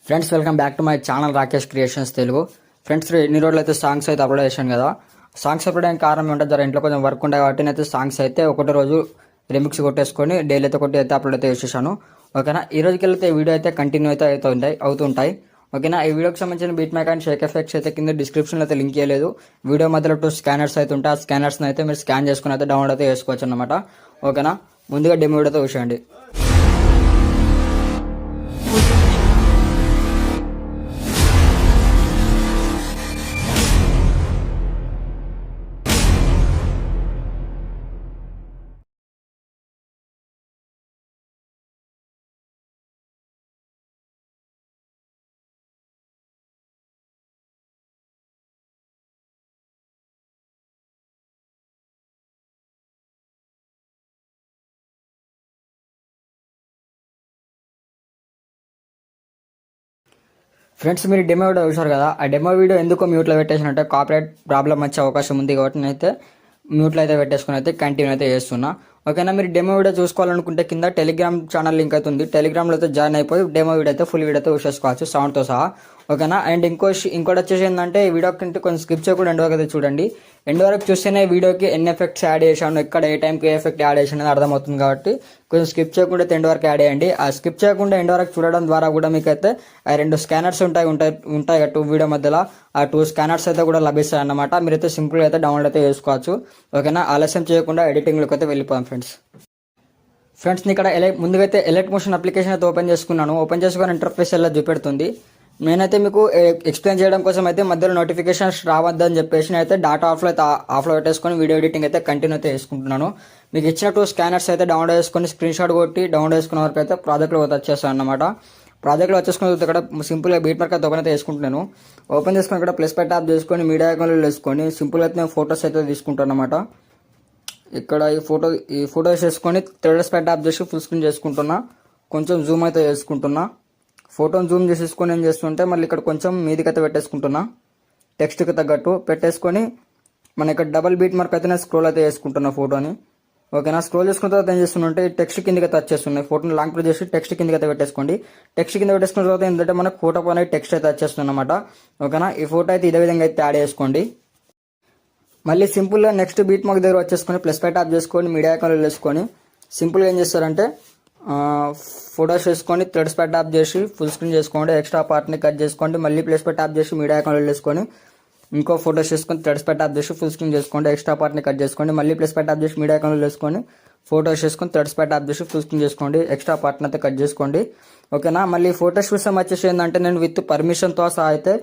Friends welcome back to my channel Rakesh creations Telugu. Friends ఎన్ని రోజులు అయితే సాంగ్స్ అయితే అప్లోడ్ చేశాను కదా. సాంగ్స్ అప్లోడ్ అయిన కారణం ఏంటంటే జర ఇంట్లో కొంచెం వర్క్ ఉండే కాబట్టి అయితే సాంగ్స్ అయితే ఒకటే రోజు రిమిక్స్ కొట్టేసుకొని డైలీ అయితే కొట్టి అయితే అప్లోడ్ అయితే చేసేసాను. ఓకేనా, ఈ రోజుకి వెళ్తే వీడియో అయితే కంటిన్యూ అయితే అవుతుంటాయి. ఓకేనా, ఈ వీడియోకి సంబంధించిన beat make and Sheikh effects అయితే కింద డిస్క్రిప్షన్లో అయితే లింక్ చేయలేదు. వీడియో మధ్యలో 2 స్కానర్స్ అయితే ఉంటాయి. ఆ స్కానర్స్ అయితే మీరు స్కాన్ చేసుకుని అయితే డౌన్లోడ్ అయితే చేసుకోవచ్చు అనమాట. ఓకేనా, ముందుగా డెమో వీడియోతో చూసేయండి. ఫ్రెండ్స్ మీరు డెమో వీడియో చూసారు కదా. ఆ డెమో వీడియో ఎందుకో మ్యూట్లో పెట్టేసినట్టే కాపీరైట్ ప్రాబ్లం వచ్చే అవకాశం ఉంది కాబట్టి నేనైతే మ్యూట్లో అయితే పెట్టేసుకుని అయితే కంటిన్యూ అయితే చేస్తున్నా. ఓకేనా, మీరు డెమో వీడియో చూసుకోవాలనుకుంటే కింద టెలిగ్రామ్ ఛానల్ లింక్ అయితే ఉంది. టెలిగ్రామ్లో అయితే జాయిన్ అయిపోయి డెమో వీడియో అయితే ఫుల్ వీడియో అయితే చూసేసుకోవచ్చు సౌండ్తో సహా. ఓకేనా, అండ్ ఇంకోటి వచ్చేసి ఏంటంటే ఈ వీడియో కంటే కొంచెం స్కిప్ చేయకుండా ఎండ్ వరకు అయితే చూడండి. ఎండ్ వరకు చూస్తేనే వీడియోకి ఎన్ని ఎఫెక్ట్స్ యాడ్ చేశాను, ఎక్కడ ఏ టైంకి ఏ ఎఫెక్ట్ యాడ్ చేశాను అనేది అర్థమవుతుంది. కాబట్టి కొంచెం స్కిప్ చేయకుండా ఎండ్ వరకు యాడ్ చేయండి. ఆ స్కిప్ చేయకుండా ఎండ్ వరకు చూడడం ద్వారా కూడా మీకు అయితే 2 స్కానర్స్ ఉంటాయి 2 వీడియో మధ్యలో. ఆ 2 స్కానర్స్ అయితే కూడా లభిస్తాయి అన్నమాట. మీరైతే సింపుల్గా అయితే డౌన్లోడ్ అయితే చేసుకోవచ్చు. ఓకేనా, ఆలస్యం చేయకుండా ఎడిటింగ్లోకి అయితే వెళ్ళిపోయాం ఫ్రెండ్స్ ఇక్కడ ముందుగా అయితే ఎలక్ట్ మోషన్ అప్లికేషన్ అయితే ఓపెన్ చేసుకున్నాను. ఓపెన్ చేసుకుని ఇంటర్ఫేస్ ఎలా చూపెడుతుంది. నేనైతే మీకు ఎక్స్ప్లెయిన్ చేయడం కోసం అయితే మధ్యలో నోటిఫికేషన్స్ రావద్దని చెప్పేసి నేనైతే డాటా ఆఫ్లో పెట్టేసుకొని వీడియో ఎడిటింగ్ అయితే కంటిన్యూ అయితే చేసుకుంటున్నాను. మీకు ఇచ్చిన 2 స్కానర్స్ అయితే డౌన్లోడ్ చేసుకొని స్క్రీన్ షాట్ కొట్టి డౌన్లోడ్ చేసుకున్న వరకు అయితే ప్రాజెక్ట్లో వచ్చేస్తాను అన్నమాట. ప్రాజెక్ట్లో వచ్చేసుకుని ఇక్కడ సింపుల్గా బీట్ మార్క్ అయితే ఓపెన్ అయితే వేసుకుంటున్నాను. ఓపెన్ చేసుకుని ఇక్కడ ప్లస్ పై ట్యాప్ చేసుకొని మీడియా ఐకాన్లో వేసుకొని సింపుల్గా అయితే నేను ఫొటోస్ అయితే తీసుకుంటాను అన్నమాట. ఇక్కడ ఈ ఫోటో చేసుకొని థర్డ్ పై ట్యాప్ చేసి ఫుల్ స్క్రీన్ చేసుకుంటున్నా. కొంచెం జూమ్ అయితే చేసుకుంటున్నా. ఫోటోని జూమ్ చేసేసుకొని ఏం చేస్తుంటే మళ్ళీ ఇక్కడ కొంచెం మీదికైతే పెట్టేసుకుంటున్నా. టెక్స్ట్కి తగ్గట్టు పెట్టేసుకొని మన ఇక్కడ డబల్ బీట్ మార్క్ అయితే నేను స్క్రోల్ అయితే చేసుకుంటున్నా ఫోటోని. ఓకేనా, స్క్రోల్ చేసుకున్న తర్వాత ఏం చేస్తుంటే టెక్స్ట్ కిందకి అయితే వచ్చేస్తున్నాయి. ఫోటోని లాంగ్ ప్రెస్ చేసి టెక్స్ట్ కిందకి అయితే పెట్టేసుకోండి. టెక్స్ట్ కింద పెట్టేసుకున్న తర్వాత ఏంటంటే మనకు ఫోటో పైన టెక్స్ట్ అయితే వచ్చేస్తుంది అనమాట. ఓకేనా, ఈ ఫోటో అయితే ఇదే విధంగా అయితే యాడ్ చేసుకోండి. మళ్ళీ సింపుల్గా నెక్స్ట్ బీట్ మార్క్ దగ్గర వచ్చేసుకొని ప్లస్ పై ట్యాప్ చేసుకొని మీడియా ఐకాన్లో వేసుకొని సింపుల్గా ఏం చేస్తారంటే ఫోటోస్ వేసుకొని థ్రెడ్స్ పై ట్యాప్ చేసి ఫుల్ స్క్రీన్ చేసుకోండి. ఎక్స్ట్రా పార్ట్ని కట్ చేసుకోండి. మళ్ళీ ప్లస్ పై ట్యాప్ చేసి మీడియా ఐకాన్లో వేసుకొని ఇంకో ఫోటోస్ చేసుకొని థ్రెడ్స్ పై ట్యాప్ చేసి ఫుల్ స్క్రీన్ చేసుకోండి. ఎక్స్ట్రా పార్ట్ని కట్ చేసుకోండి. మళ్ళీ ప్లస్ పై ట్యాప్ చేసి మీడియా ఐకాన్లో వేసుకొని ఫోటోస్ చేసుకొని థ్రెడ్స్ పై ట్యాప్ చేసి ఫుల్ స్క్రీన్ చేసుకోండి. ఎక్స్ట్రా పార్ట్ని అయితే కట్ చేసుకోండి. ఓకేనా, మళ్ళీ ఫోటోస్ విషయం వచ్చేసి ఏంటంటే నేను విత్ పర్మిషన్తో సహా అయితే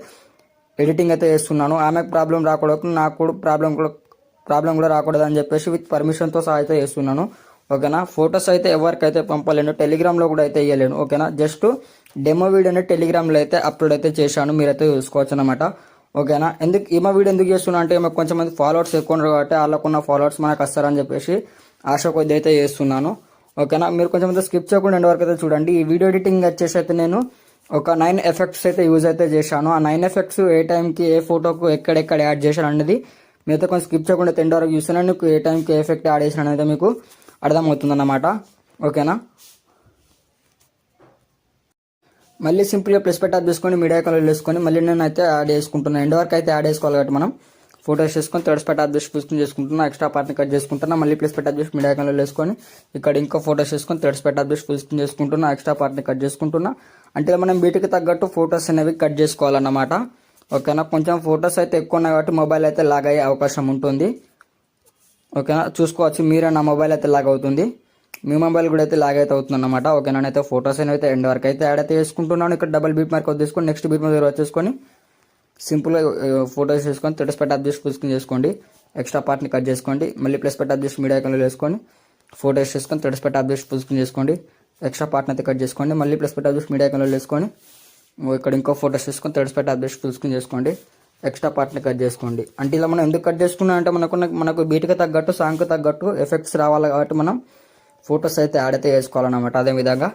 ఎడిటింగ్ అయితే చేస్తున్నాను. ఆమెకు ప్రాబ్లం రాకూడదు, నాకు కూడా ప్రాబ్లం కూడా రాకూడదు అని చెప్పేసి విత్ పర్మిషన్తో సహా అయితే చేస్తున్నాను. ఓకేనా, ఫొటోస్ అయితే ఎవరికైతే పంపలేను, టెలిగ్రామ్లో కూడా అయితే ఇవ్వలేను. ఓకేనా, జస్ట్ డెమో వీడియోని టెలిగ్రామ్లో అయితే అప్లోడ్ అయితే చేశాను, మీరైతే చూసుకోవచ్చు అనమాట. ఓకేనా, ఈమె వీడియో ఎందుకు చేస్తున్నా అంటే ఈమె కొంచెం మంది ఫాలోవర్స్ ఎక్కువ ఉన్నారు కాబట్టి వాళ్ళకున్న ఫాలోవర్స్ మనకు వస్తారని చెప్పేసి ఆశ కొద్ది అయితే చేస్తున్నాను. ఓకేనా, మీరు కొంచెం మంది స్కిప్ చేయకుండా ఎండ్ వరకు అయితే చూడండి. ఈ వీడియో ఎడిటింగ్ వచ్చేసి అయితే నేను ఒక 9 ఎఫెక్ట్స్ అయితే యూజ్ అయితే చేశాను. ఆ 9 ఎఫెక్ట్స్ ఏ టైంకి ఏ ఫోటోకు ఎక్కడెక్కడ యాడ్ చేశాను అనేది మీతో కొంచెం స్కిప్ చేయకుండా ఎండ్ వరకు చూస్తేనే మీకు ఏ టైంకి ఏ ఎఫెక్ట్ యాడ్ చేశాను అనేది మీకు అర్థమవుతుంది అన్నమాట. ఓకేనా, మళ్ళీ సింపుల్గా ప్లస్ పై ట్యాప్ చేసుకొని మీడియా ఐకాన్లో వేసుకొని మళ్ళీ నేను అయితే యాడ్ చేసుకుంటున్నాను. ఎండ్ వరకు అయితే యాడ్ చేసుకోవాలి కాబట్టి మనం ఫోటోస్ చేసుకొని థర్డ్స్ పై ట్యాప్ చేసి ఫుల్ స్క్రీన్ చేసుకుంటున్నా. ఎక్స్ట్రా పార్ట్ని కట్ చేసుకుంటున్నా. మళ్ళీ ప్లస్ పై ట్యాప్ చేసి మీడియా ఐకాన్లో వేసుకొని ఇక్కడ ఇంకో ఫోటోస్ చేసుకొని థర్డ్స్ పై ట్యాప్ చేసి ఫుల్ స్క్రీన్ చేసుకుంటున్నా. ఎక్స్ట్రా పార్ట్ని కట్ చేసుకుంటున్నా. అంటే మనం వీటికి తగ్గట్టు ఫొటోస్ అనేవి కట్ చేసుకోవాలన్నమాట. ఓకేనా, కొంచెం ఫొటోస్ అయితే ఎక్కువ ఉన్నాయి కాబట్టి మొబైల్ అయితే లాగ్ అయ్యే అవకాశం ఉంటుంది. ఓకేనా, చూసుకోవచ్చు మీరే నా మొబైల్ అయితే లాగ్ అవుతుంది, మీ మొబైల్ కూడా అయితే లాగ్ అయితే అవుతుంది అన్నమాట. ఓకేనా, అయితే ఫొటోస్ అయితే ఎండ్ వరకు అయితే యాడ్ అయితే చేసుకుంటున్నాను. ఇక్కడ డబల్ బీట్ మార్క్ తీసుకొని నెక్స్ట్ బీట్ మార్క్ వచ్చేసుకొని సింపుల్గా ఫొటోస్ చేసుకొని థర్డ్స్ పై ట్యాప్ చేసి ఫుల్ స్క్రీన్ చేసుకోండి. ఎక్స్ట్రా పార్ట్ని కట్ చేసుకోండి. మళ్ళీ ప్లస్ పై ట్యాప్ చేసి మీడియా ఐకాన్లో వేసుకొని ఫొటోస్ చేసుకొని థర్డ్స్ పై ట్యాప్ చేసి ఫుల్ స్క్రీన్ చేసుకోండి. ఎక్స్ట్రా పార్ట్ని అయితే కట్ చేసుకోండి. మళ్ళీ ప్లస్ పై ట్యాప్ చేసి మీడియా ఐకాన్లో వేసుకొని ఇక్కడ ఇంకో ఫోటోస్ చేసుకొని థర్డ్స్ పై ట్యాప్ చేసి ఫుల్ స్క్రీన్ చేసుకోండి. ఎక్స్ట్రా పార్ట్ని కట్ చేసుకోండి. అంటే ఇలా మనం ఎందుకు కట్ చేసుకున్నాం అంటే మనకు బీట్కి తగ్గట్టు సాంగ్కి తగ్గట్టు ఎఫెక్ట్స్ రావాలి కాబట్టి మనం ఫొటోస్ అయితే యాడ్ అయితే చేసుకోవాలన్నమాట. అదేవిధంగా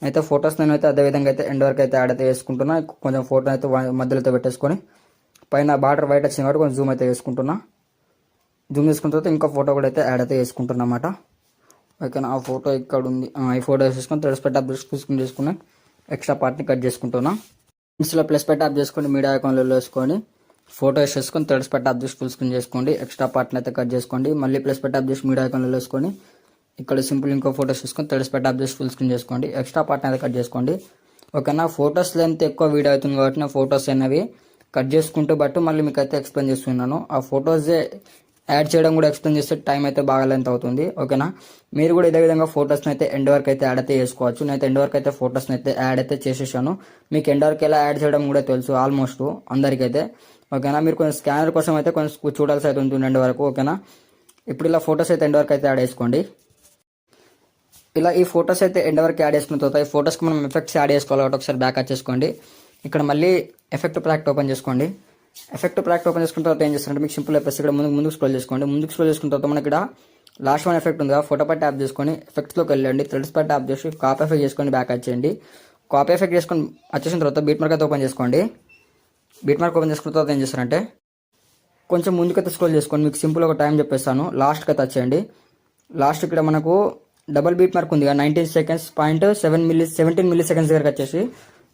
అయితే ఫొటోస్ నేనైతే అదేవిధంగా అయితే ఎండ్ వరకు అయితే యాడ్ అయితే చేసుకుంటున్నా. కొంచెం ఫోటో అయితే మధ్యలో అయితే పెట్టేసుకొని పైన బార్డర్ వైట్ వచ్చింది కాబట్టి కొంచెం జూమ్ అయితే చేసుకుంటున్నా. జూమ్ చేసుకున్న తర్వాత ఇంకో ఫోటో కూడా అయితే యాడ్ అయితే చేసుకుంటున్నా అన్నమాట. ఓకేనా, ఆ ఫోటో ఇక్కడ ఉంది. ఈ ఫోటో వేసేసుకొని థర్డ్స్ పై ట్యాప్ చేసి ఫుల్ స్క్రీన్ చేసుకున్నా. ఎక్స్ట్రా పార్ట్ని కట్ చేసుకుంటున్నా. ఇందులో ప్లస్ పెట్టి ఆఫ్ చేసుకొని మీడియా ఐకాన్లో వేసుకొని ఫోటో వేసేసుకొని థర్డ్స్ పెట్టి ఆఫ్ చేసి ఫుల్ స్క్రీన్ చేసుకోండి. ఎక్స్ట్రా పార్ట్ని అయితే కట్ చేసుకోండి. మళ్ళీ ప్లస్ పెట్టి ఆఫ్ చేసి మీడియా ఐకాన్లో వేసుకొని ఇక్కడ సింపుల్ ఇంకో ఫోటోస్ తీసుకొని థర్డ్స్ పెట్టి ఆఫ్ చేసి ఫుల్ స్క్రీన్ చేసుకోండి. ఎక్స్ట్రా పార్ట్ని అయితే కట్ చేసుకోండి. ఓకేనా, ఫోటోస్ లెంత్ ఎక్కువ వీడియో అవుతుంది కాబట్టి నా ఫోటోస్ అనేవి కట్ చేసుకుంటూ బట్టి మళ్ళీ మీకు అయితే ఎక్స్ప్లెయిన్ చేస్తున్నాను. ఆ ఫోటోస్ యాడ్ చేయడం కూడా ఎక్స్ప్లెయిన్ చేస్తే టైం అయితే బాగా లెంత్ అవుతుంది. ఓకేనా, మీరు కూడా ఇదే విధంగా ఫోటోస్ని అయితే ఎండ్ వరకు అయితే యాడ్ అయితే చేసుకోవచ్చు. నేనైతే ఎండ్ వరకు అయితే ఫోటోస్ని అయితే యాడ్ అయితే చేసేసాను. మీకు ఎండ్ వరకు ఎలా యాడ్ చేయడం కూడా తెలుసు ఆల్మోస్ట్ అందరికైతే. ఓకేనా, మీరు కొంచెం స్కానర్ కోసం అయితే కొంచెం చూడాల్సి అయితే ఉంటుంది ఎండ్ వరకు. ఓకేనా, ఇప్పుడు ఇలా ఫోటోస్ అయితే ఎండ్ వరకు అయితే యాడ్ చేసుకోండి. ఇలా ఈ ఫోటోస్ అయితే ఎండ్ వరకు యాడ్ చేసుకున్న తర్వాత ఈ ఫోటోస్కి మనం ఎఫెక్ట్స్ యాడ్ చేసుకోవాలి కాబట్టి ఒకసారి బ్యాక్ వచ్చేసుకోండి. ఇక్కడ మళ్ళీ ఎఫెక్ట్ ప్రాక్ట్ ఓపెన్ చేసుకోండి. ఎఫెక్ట్ ప్రాక్ట్ ఓపెన్ చేసుకున్న తర్వాత ఏం చేస్తారంటే మీకు సింపుల్ ఎఫెక్ట్స్ ఇక్కడ ముందుకు స్క్రోల్ చేసుకోండి. ముందుకు స్క్రోల్ చేసుకున్న తర్వాత మనకి ఇక్కడ లాస్ట్ వన్ ఎఫెక్ట్ ఉంది కదా, ఫోటో పై ట్యాప్ చేసుకొని ఎఫెక్ట్స్లోకి వెళ్ళండి. థ్రెడ్స్ పై ట్యాప్ చేసి కాపీ ఎఫెక్ట్ చేసుకొని బ్యాక్ వచ్చేయండి. కాపీ ఎఫెక్ట్ చేసుకొని వచ్చేసిన తర్వాత బీట్ మార్క్ అయితే ఓపెన్ చేసుకోండి. బీట్ మార్క్ ఓపెన్ చేసుకున్న తర్వాత ఏం చేస్తారంటే కొంచెం ముందుకైతే స్క్రోల్ చేసుకోండి. మీకు సింపుల్ ఒక టైం చెప్పేస్తాను. లాస్ట్కి అయితే వచ్చేయండి. లాస్ట్ ఇక్కడ మనకు డబల్ బీట్ మార్క్ ఉంది 19 సెకండ్స్ పాయింట్ 17 మిల్లీ సెకండ్స్ దగ్గరకు వచ్చేసి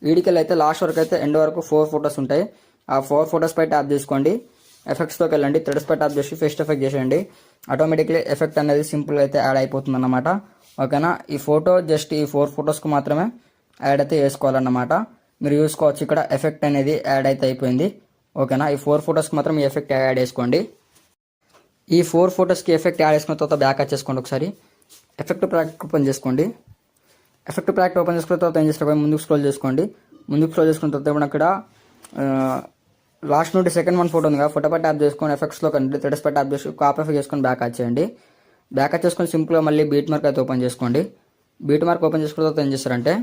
వీడికెళ్ళి అయితే లాస్ట్ వరకు అయితే ఎండ్ వరకు 4 ఫోటోస్ ఉంటాయి. ఆ 4 ఫోటోస్ పై ట్యాప్ చేసుకోండి. ఎఫెక్ట్స్లోకి వెళ్ళండి. థ్రెడ్స్ పై ట్యాప్ చేసి ఫేస్ట్ ఎఫెక్ట్ చేసేయండి. ఆటోమేటిక్లీ ఎఫెక్ట్ అనేది సింపుల్గా అయితే యాడ్ అయిపోతుంది అన్నమాట. ఓకేనా, ఈ ఫోటో జస్ట్ ఈ 4 ఫోటోస్కి మాత్రమే యాడ్ అయితే వేసుకోవాలన్నమాట. మీరు చూసుకోవచ్చు ఇక్కడ ఎఫెక్ట్ అనేది యాడ్ అయితే అయిపోయింది. ఓకేనా, ఈ 4 ఫోటోస్కి మాత్రం ఈ ఎఫెక్ట్ యాడ్ చేసుకోండి. ఈ 4 ఫోటోస్కి ఎఫెక్ట్ యాడ్ చేసుకున్న తర్వాత బ్యాక్ వచ్చేసుకోండి. ఒకసారి ఎఫెక్ట్ ప్రాక్ట్ ఓపెన్ చేసుకోండి. ఎఫెక్ట్ ప్రాక్ట్ ఓపెన్ చేసుకున్న తర్వాత ఏం చేస్తారు ముందుకు స్క్రోల్ చేసుకోండి. ముందుకు స్క్రోల్ చేసుకున్న తర్వాత ఇప్పుడు అక్కడ లాస్ట్ నుండి సెకండ్ వన్ ఫోటో ఉంది కదా, ఫోటో పై ట్యాప్ చేసుకొని ఎఫెక్ట్స్లో కండి థ్రెడ్స్ పై ట్యాప్ చేసి కాపీ ఎఫెక్ట్ చేసుకొని బ్యాక్ వచ్చేయండి. బ్యాక్ వచ్చేసుకొని సింపుల్గా మళ్ళీ బీట్ మార్క్ అయితే ఓపెన్ చేసుకోండి. బీట్ మార్క్ ఓపెన్ చేసుకున్న తర్వాత ఏం చేస్తారంటే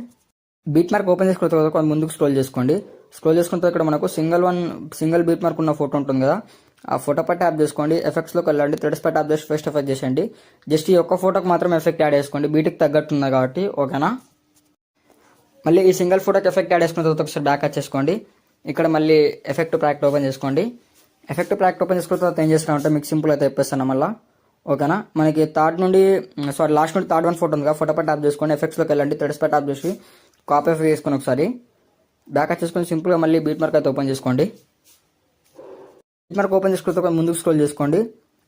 బీట్ మార్క్ ఓపెన్ చేసుకున్న తర్వాత కొంచెం ముందుకు స్క్రోల్ చేసుకోండి. స్క్రోల్ చేసుకున్న తర్వాత ఇక్కడ మనకు సింగిల్ బీట్ మార్క్ ఉన్న ఫోటో ఉంటుంది కదా, ఆ ఫోటో పై ట్యాప్ చేసుకోండి. ఎఫెక్ట్స్లోకి వెళ్ళండి. థ్రెడ్స్ పై ట్యాప్ చేసి ఫస్ట్ ఎఫెక్ట్ చేసేయండి. జస్ట్ ఈ ఒక్క ఫోటోకి మాత్రం ఎఫెక్ట్ యాడ్ చేసుకోండి, బీట్కి తగ్గట్టున్నది కాబట్టి. ఓకేనా, మళ్ళీ ఈ సింగిల్ ఫోటోకి ఎఫెక్ట్ యాడ్ చేసుకున్న తర్వాత ఒకసారి బ్యాక్ వచ్చేసుకోండి. ఇక్కడ మళ్ళీ ఎఫెక్ట్ ప్రాక్ట్ ఓపెన్ చేసుకోండి. ఎఫెక్ట్ ప్రాక్ట్ ఓపెన్ చేసుకున్న తర్వాత ఏం చేస్తామంటే మీకు సింపుల్ అయితే చెప్పేస్తాను మళ్ళీ. ఓకేనా, మనకి లాస్ట్ నుండి థర్డ్ వన్ ఫోటో ఉంది కదా, ఫోటో పై ట్యాప్ చేసుకోండి. ఎఫెక్ట్స్లోకి వెళ్ళండి. థ్రెడ్స్ పై ట్యాప్ చేసి కాపీ ఎఫెక్ట్ చేసుకొని ఒకసారి బ్యాక్ వచ్చేసుకొని సింపుల్గా మళ్ళీ బీట్ మార్క్ అయితే ఓపెన్ చేసుకోండి. బీట్ మార్క్ ఓపెన్ చేసుకున్న తర్వాత ముందుకు స్క్రోల్ చేసుకోండి.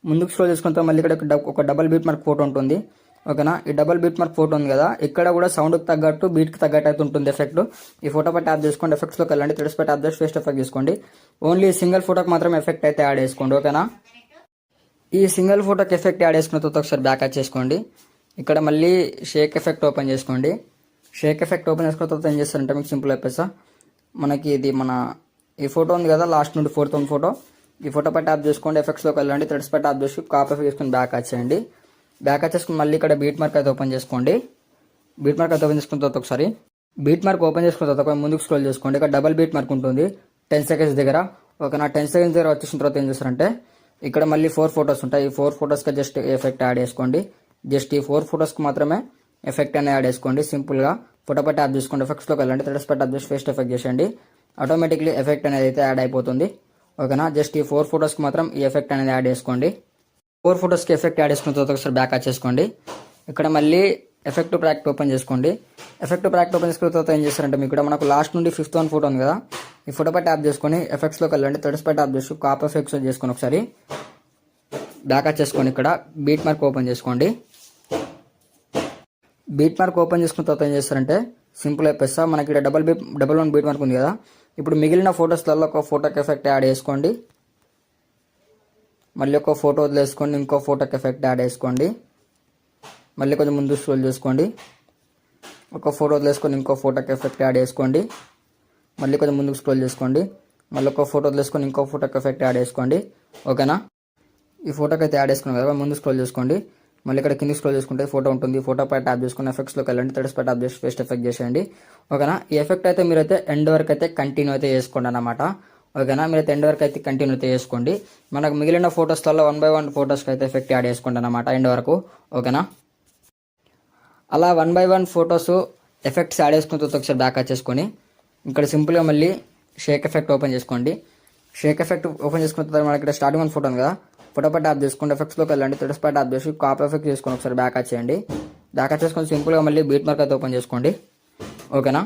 ముందుకు స్క్రోల్ చేసుకున్న తర్వాత మళ్ళీ ఇక్కడ ఒక డబల్ బీట్ మార్క్ ఫోటో ఉంటుంది. ఓకేనా, ఈ డబల్ బీట్ మార్క్ ఫోటో ఉంది కదా, ఇక్కడ కూడా సౌండ్కి తగ్గట్టు బీట్కి తగ్గట్టు అయితే ఉంటుంది ఎఫెక్ట్. ఈ ఫోటో పై ట్యాప్ చేసుకోండి. ఎఫెక్ట్స్లోకి వెళ్ళండి. థ్రెడ్స్ పై ట్యాప్ చేసి ఫేస్ట్ ఎఫెక్ట్ చేసుకోండి. ఓన్లీ సింగిల్ ఫోటోకి మాత్రం ఎఫెక్ట్ అయితే యాడ్ చేసుకోండి. ఓకేనా, ఈ సింగిల్ ఫోటోకి ఎఫెక్ట్ యాడ్ చేసుకున్న తర్వాత ఒకసారి బ్యాక్ చేసుకోండి. ఇక్కడ మళ్ళీ షేక్ ఎఫెక్ట్ ఓపెన్ చేసుకోండి. షేక్ ఎఫెక్ట్ ఓపెన్ చేసుకున్న తర్వాత ఏం చేస్తారంటే మీకు సింపుల్ అయిపోయి మనకి ఇది ఈ ఫోటో ఉంది కదా, లాస్ట్ నుండి 4th వన్ ఫోటో, ఈ ఫోటో పై ట్యాప్ చేసుకోండి. ఎఫెక్ట్స్లోకి వెళ్ళండి. థ్రెడ్స్ పై ట్యాప్ చేసి కాపీ ఎఫెక్ట్ చేసుకుని బ్యాక్ వచ్చేయండి. బ్యాక్ వచ్చేసుకుని మళ్ళీ ఇక్కడ బీట్ మార్క్ అయితే ఓపెన్ చేసుకోండి. బీట్ మార్క్ అయితే ఓపెన్ చేసుకున్న తర్వాత ఒకసారి బీట్ మార్క్ ఓపెన్ చేసుకున్న తర్వాత ముందుకు స్క్రోల్ చేసుకోండి. ఇక్కడ డబల్ బీట్ మార్క్ ఉంటుంది 10 సెకండ్స్ దగ్గర. ఓకేనా, 10 సెకండ్స్ దగ్గర వచ్చేసిన తర్వాత ఏం చేస్తారంటే ఇక్కడ మళ్ళీ 4 ఫోటోస్ ఉంటాయి. ఈ 4 ఫోటోస్కి జస్ట్ ఎఫెక్ట్ యాడ్ చేసుకోండి. జస్ట్ ఈ 4 ఫోటోస్కి మాత్రమే ఎఫెక్ట్ అనేది యాడ్ చేసుకోండి. సింపుల్గా ఫోటో పై ట్యాప్ చేసుకోండి. ఎఫెక్ట్స్లోకి వెళ్ళండి. థ్రెడ్స్ పై ట్యాప్ చేసి ఫేస్ట్ ఎఫెక్ట్ చేసేయండి. ఆటోమేటిక్లీ ఎఫెక్ట్ అనేది అయితే యాడ్ అయిపోతుంది. ఓకేనా, జస్ట్ ఈ 4 ఫోటోస్కి మాత్రం ఈ ఎఫెక్ట్ అనేది యాడ్ చేసుకోండి. 4 ఫోటోస్కి ఎఫెక్ట్ యాడ్ చేసుకున్న తర్వాత ఒకసారి బ్యాక్ వచ్చేసుకోండి. ఇక్కడ మళ్ళీ ఎఫెక్ట్ ప్రాక్ట్ ఓపెన్ చేసుకోండి. ఎఫెక్ట్ ప్రాక్ట్ ఓపెన్ చేసుకున్న తర్వాత ఏం చేస్తారంటే మీకు ఇక్కడ మనకు లాస్ట్ నుండి 5th వన్ ఫోటో ఉంది కదా, ఈ ఫోటో పై ట్యాప్ చేసుకొని ఎఫెక్ట్స్లోకి వెళ్ళండి. థ్రెడ్స్ పై ట్యాప్ చేసి కాపీ ఎఫెక్ట్స్ చేసుకొని ఒకసారి బ్యాక్ వచ్చేసుకోండి. ఇక్కడ బీట్ మార్క్ ఓపెన్ చేసుకోండి. బీట్ మార్క్ ఓపెన్ చేసుకున్న తర్వాత ఏం చేస్తారంటే సింపుల్ అయిపోయిస్తా మనకి ఇక్కడ డబల్ వన్ బీట్ మార్క్ ఉంది కదా, ఇప్పుడు మిగిలిన ఫోటోస్లలో ఒక ఫోటోకి ఎఫెక్ట్ యాడ్ చేసుకోండి. మళ్ళీ ఒక ఫోటో వదిలేసుకోండి. ఇంకో ఫోటోకి ఎఫెక్ట్ యాడ్ చేసుకోండి. మళ్ళీ కొంచెం ముందు స్క్రోల్ చేసుకోండి. ఒక ఫోటో వదిలేసుకొని ఇంకో ఫోటోకి ఎఫెక్ట్ యాడ్ చేసుకోండి. మళ్ళీ కొంచెం ముందుకు స్క్రోల్ చేసుకోండి. మళ్ళీ ఒక ఫోటో వదిలేసుకొని ఇంకో ఫోటోకి ఎఫెక్ట్ యాడ్ చేసుకోండి. ఓకేనా, ఈ ఫోటోకి అయితే యాడ్ చేసుకున్నాం కదా, ముందు స్క్రోల్ చేసుకోండి. మళ్ళీ ఇక్కడ కింద స్క్రోల్ చేసుకుంటే ఫోటో ఉంటుంది. ఫోటో పై ట్యాప్ చేసుకుని ఎఫెక్ట్స్లోకి వెళ్ళండి. థ్రెడ్స్ పై ట్యాప్ చేసి ఫేస్ట్ ఎఫెక్ట్ చేసేయండి. ఓకేనా, ఈ ఎఫెక్ట్ అయితే మీరైతే ఎండ్ వరకు అయితే కంటిన్యూ అయితే చేసుకోండి అన్నమాట. ఓకేనా, మీరైతే ఎండ్ వరకు అయితే కంటిన్యూ అయితే చేసుకోండి. మనకు మిగిలిన ఫోటోస్లలో 1 by 1 ఫోటోస్కి అయితే ఎఫెక్ట్ యాడ్ చేసుకోండి అన్నమాట ఎండ్ వరకు. ఓకేనా, అలా 1 by 1 ఫోటోస్ ఎఫెక్ట్స్ యాడ్ చేసుకున్న తర్వాత ఒకసారి బ్యాక్ వచ్చేసుకొని ఇక్కడ సింపుల్గా మళ్ళీ షేక్ ఎఫెక్ట్ ఓపెన్ చేసుకోండి. షేక్ ఎఫెక్ట్ ఓపెన్ చేసుకున్న తర్వాత మనకి ఇక్కడ స్టార్టింగ్ వన్ ఫోటో ఉంది కదా, ఫోటో పై ట్యాప్ చేసుకోండి. ఎఫెక్ట్స్లోకి వెళ్ళండి. థ్రెడ్స్ పై ట్యాప్ చేసి కాపీ ఎఫెక్ట్ చేసుకొని ఒకసారి బ్యాక్ వచ్చేయండి. బ్యాక్ వచ్చేసుకొని సింపుల్గా మళ్ళీ బీట్ మార్క్ అయితే ఓపెన్ చేసుకోండి. ఓకేనా,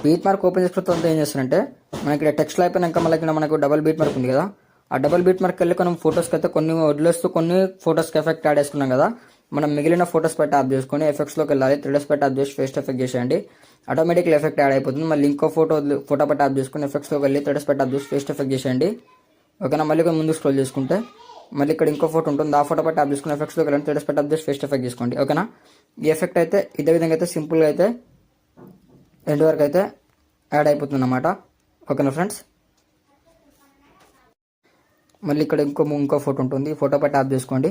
బీట్ మార్క్ ఓపెన్ చేసుకున్న తర్వాత ఏం చేస్తారంటే మనకి ఇక్కడ టెక్స్ట్లో అయిపోయినాక మళ్ళీ ఇక్కడ మనకు డబుల్ బీట్ మార్క్ ఉంది కదా, ఆ డబుల్ బీట్ మార్క్ వెళ్ళి మనం ఫోటోస్కి అయితే కొన్ని వదిలేస్తూ కొన్ని ఫోటోస్కి ఎఫెక్ట్ యాడ్ చేసుకున్నాం కదా, మనం మిగిలిన ఫోటోస్ పై ట్యాప్ చేసుకొని ఎఫెక్ట్స్లోకి వెళ్ళాలి. 3ds పై ట్యాప్ చేసి ఫేస్ ఎఫెక్ట్ చేసేయండి, ఆటోమేటిక్గా ఎఫెక్ట్ యాడ్ అయిపోతుంది. మళ్ళీ ఇంకో ఫోటో పై ట్యాప్ చేసుకొని ఎఫెక్ట్స్లోకి వెళ్ళి 3ds పై ట్యాప్ చేసి ఫేస్ ఎఫెక్ట్ చేసేయండి. ఓకేనా. మళ్ళీ ముందు స్క్రోల్ చేసుకుంటే మళ్ళీ ఇక్కడ ఇంకో ఫోటో ఉంటుంది, ఆ ఫోటో పై ట్యాప్ చేసుకుని ఎఫెక్ట్స్లోకి వెళ్ళండి, 3ds పై ట్యాప్ చేసి ఫేస్ ఎఫెక్ట్ చేసుకోండి. ఓకేనా. ఈ ఎఫెక్ట్ అయితే ఇదే విధంగా అయితే సింపుల్గా అయితే ఎండ్ వరకు అయితే యాడ్ అయిపోతుంది అన్నమాట. ఓకేనా ఫ్రెండ్స్. మళ్ళీ ఇక్కడ ఇంకో ఫోటో ఉంటుంది, ఫోటో పై ట్యాప్ చేసుకోండి,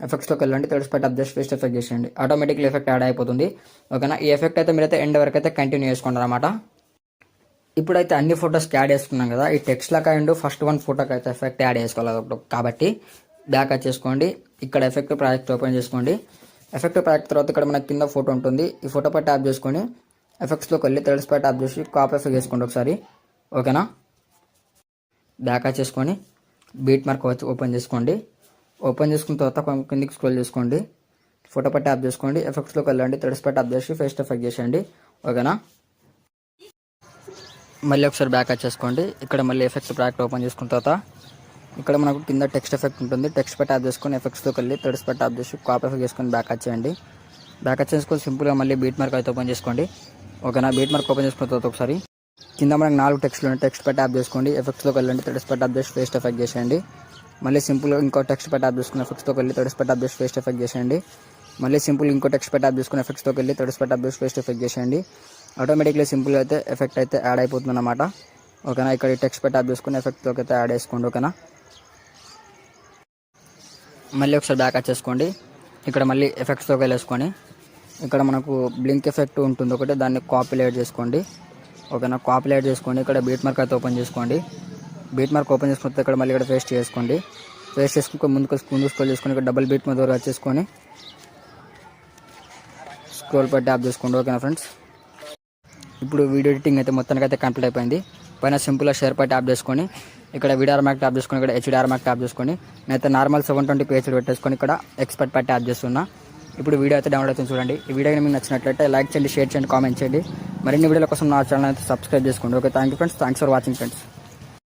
ఎఫెక్ట్స్లోకి వెళ్ళండి, 3ds పై ట్యాప్ చేసి ఫేస్ ఎఫెక్ట్ చేసేయండి, ఆటోమేటిక్లీ ఎఫెక్ట్ యాడ్ అయిపోతుంది. ఓకేనా. ఈ ఎఫెక్ట్ అయితే మీరైతే ఎండ్ వరకు అయితే కంటిన్యూ చేసుకోండి అనమాట. ఇప్పుడైతే అన్ని ఫోటోస్కి యాడ్ చేసుకున్నాం కదా, ఈ టెక్స్ట్ లాగా అండ్ ఫస్ట్ వన్ ఫోటోకి అయితే ఎఫెక్ట్ యాడ్ చేసుకోవాలి కాబట్టి బ్యాక్ వచ్చేసుకోండి. ఇక్కడ ఎఫెక్ట్ ప్రాజెక్ట్ ఓపెన్ చేసుకోండి. ఎఫెక్ట్ ప్రాజెక్ట్ తర్వాత ఇక్కడ మనకి కింద ఫోటో ఉంటుంది, ఈ ఫోటో పై ట్యాప్ చేసుకొని ఎఫెక్ట్స్లోకి వెళ్ళి 3ds పై ట్యాప్ చేసి కాపీ ఎఫెక్ట్ చేసుకోండి ఒకసారి. ఓకేనా. బ్యాక్ వచ్చేసుకొని బీట్ మార్క్ వచ్చి ఓపెన్ చేసుకోండి. ఓపెన్ చేసుకున్న తర్వాత కిందికి స్క్రోల్ చేసుకోండి, ఫోటో పై ట్యాప్ చేసుకోండి, ఎఫెక్ట్స్లోకి వెళ్ళండి, 3ds పై ట్యాప్ చేసి ఫేస్ ఎఫెక్ట్ చేసేయండి. ఓకేనా. మళ్ళీ ఒకసారి బ్యాక్ వచ్చేసుకోండి. ఇక్కడ మళ్ళీ ఎఫెక్ట్స్ ప్రాజెక్ట్ ఓపెన్ చేసుకున్న తర్వాత ఇక్కడ మనకు కింద టెక్స్ట్ ఎఫెక్ట్ ఉంటుంది, టెక్స్ట్ పై ట్యాప్ చేసుకొని ఎఫెక్ట్స్లోకి వెళ్ళి 3ds పై ట్యాప్ చేసి కాపీ ఎఫెక్ట్ చేసుకొని బ్యాక్ వచ్చేయండి. బ్యాక్ వచ్చేసుకొని సింపుల్గా మళ్ళీ బీట్ మార్క్ అయితే ఓపెన్ చేసుకోండి. ఓకేనా. బీట్ మార్క్ ఓపెన్ చేసుకున్న తర్వాత ఒకసారి కింద మనకు 4 టెక్స్ట్లు ఉన్నాయి, టెక్స్ట్ పై ట్యాప్ చేసుకోండి, ఎఫెక్ట్స్లోకి వెళ్ళండి, 3ds పై ట్యాప్ చేసి ఫేస్ ఎఫెక్ట్ చేసేయండి. మళ్ళీ సింపుల్గా ఇంకో టెక్స్ట్ పై ట్యాప్ చేసుకుని ఎఫెక్ట్స్లోకి వెళ్ళి 3ds పై ట్యాప్ చేసి ఫేస్ ఎఫెక్ట్ చేసేయండి. మళ్ళీ సింపుల్ ఇంకో టెక్స్ట్ పై ట్యాప్ చేసుకుని ఎఫెక్ట్స్లోకి వెళ్ళి 3ds పై ట్యాప్ చేసి ఫేస్ ఎఫెక్ట్ చేసేయండి. ఆటోమేటిక్లీ సింపుల్గా అయితే ఎఫెక్ట్ అయితే యాడ్ అయిపోతుంది అన్నమాట. ఓకేనా. ఇక్కడ టెక్స్ట్ పై ట్యాప్ చేసుకుని ఎఫెక్ట్లోకి అయితే యాడ్ చేసుకోండి. ఓకేనా. మళ్ళీ ఒకసారి బ్యాక్ వచ్చేసుకోండి. ఇక్కడ మళ్ళీ ఎఫెక్ట్స్లోకి వెళ్ళేసుకొని ఇక్కడ మనకు బ్లింక్ ఎఫెక్ట్ ఉంటుంది ఒకటి, దాన్ని కాపీలైట్ చేసుకోండి. ఓకేనా. కాపీలైట్ చేసుకోండి. ఇక్కడ బీట్ మార్క్ అయితే ఓపెన్ చేసుకోండి. బీట్ మార్క్ ఓపెన్ చేసుకుంటే ఇక్కడ మళ్ళీ ఇక్కడ పేస్ట్ చేసుకోండి. పేస్ట్ చేసుకుని ముందు స్క్రోల్ చేసుకొని ఇక్కడ డబుల్ బీట్ మీద వచ్చేసుకొని స్క్రోల్ పై ట్యాప్ చేసుకోండి. ఓకేనా ఫ్రెండ్స్. ఇప్పుడు వీడియో ఎడిటింగ్ అయితే మొత్తానికి అయితే కంప్లీట్ అయిపోయింది. పైన సింపుల్గా షేర్ పై ట్యాప్ చేసుకొని ఇక్కడ వీడిఆర్ మ్యాక్ ట్యాప్ చేసుకొని ఇక్కడ హెచ్డిఆర్ మ్యాక్ ట్యాప్ చేసుకొని నేనైతే నార్మల్ 720p పెట్టేసుకొని ఇక్కడ ఎక్స్పర్ట్ పై ట్యాప్ చేస్తున్నా. ఇప్పుడు వీడియో అయితే డౌన్లోడ్ అవుతుంది చూడండి. ఈ వీడియో మీకు నచ్చినట్లయితే లైక్ చేయండి, షేర్ చేయండి, కామెంట్ చేయండి. మరిన్ని వీడియోల కోసం నా ఛానల్ అయితే సబ్స్క్రైబ్ చేసుకోండి. Okay. Thank you friends. Thanks for watching friends.